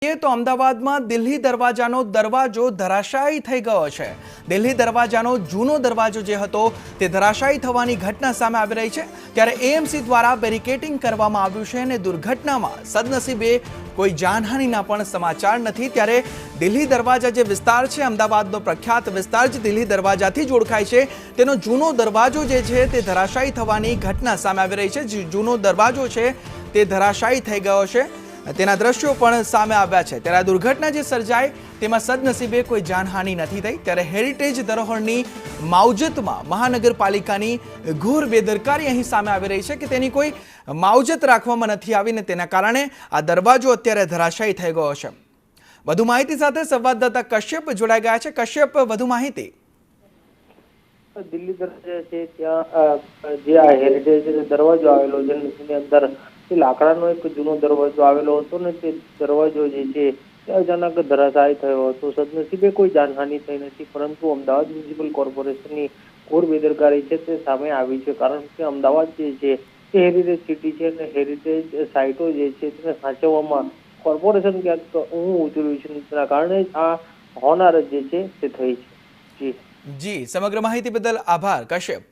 તો અમદાવાદમાં દિલ્હી દરવાજાનો દરવાજો ધરાશાયી થઈ ગયો છે। દિલ્હી દરવાજાનો જૂનો દરવાજો જે હતો તે ધરાશાયી થવાની ઘટના સામે આવી રહી છે। ત્યારે એએમસી દ્વારા બેરિકેડિંગ કરવામાં આવ્યું છે અને દુર્ઘટનામાં સદનસીબે કોઈ જાનહાનિના પણ સમાચાર નથી। ત્યારે દિલ્હી દરવાજા જે વિસ્તાર છે, અમદાવાદનો પ્રખ્યાત વિસ્તાર જે દિલ્હી દરવાજાથી જ ઓળખાય છે, તેનો જૂનો દરવાજો જે છે તે ધરાશાયી થવાની ઘટના સામે આવી રહી છે। જૂનો દરવાજો છે તે ધરાશાયી થઈ ગયો છે, તેના દ્રશ્યો પણ સામે આવ્યા છે। ત્યારે આ દુર્ઘટના જે સર્જાઈ તેમાં સદનસીબે કોઈ જાનહાનિ નથી થઈ। ત્યારે હેરિટેજ ધરોહરની માવજતમાં મહાનગરપાલિકાની ઘોર બેદરકારી અહીં સામે આવી રહી છે કે તેની કોઈ માવજત રાખવામાં નથી આવી ને તેના કારણે આ દરવાજો અત્યારે ધરાશાયી થઈ ગયો છે। વધુ માહિતી સાથે સંવાદદાતા કશ્યપ જોડાઈ ગયા છે। કશ્યપ, વધુ માહિતી। દિલ્હી દરવાજા છે ત્યાં જે આ હેરિટેજ દરવાજો આવેલો છે તેની અંદર લાકડાનો એક જૂનો દરવાજો આવેલો હતો ને તે દરવાજો જે છે તે અચાનક ધરાશાયી થયો હતો। સદનસીબે કોઈ જાનહાનિ થઈ નથી, પરંતુ અમદાવાદ મ્યુનિસિપલ કોર્પોરેશનની ઘોર બેદરકારી છે તે સામે આવી છે। કારણ કે અમદાવાદ જે છે તે હેરિટેજ સિટી છે અને હેરિટેજ સાઇટો જે છે તેને સાચવવામાં કોર્પોરેશન ક્યાંક ઊંઘ ઉતર્યું છે, તેના કારણે આ હોનારત જે છે તે થઈ છે। જી, સમગ્ર માહિતી બદલ આભાર કશ્યપ।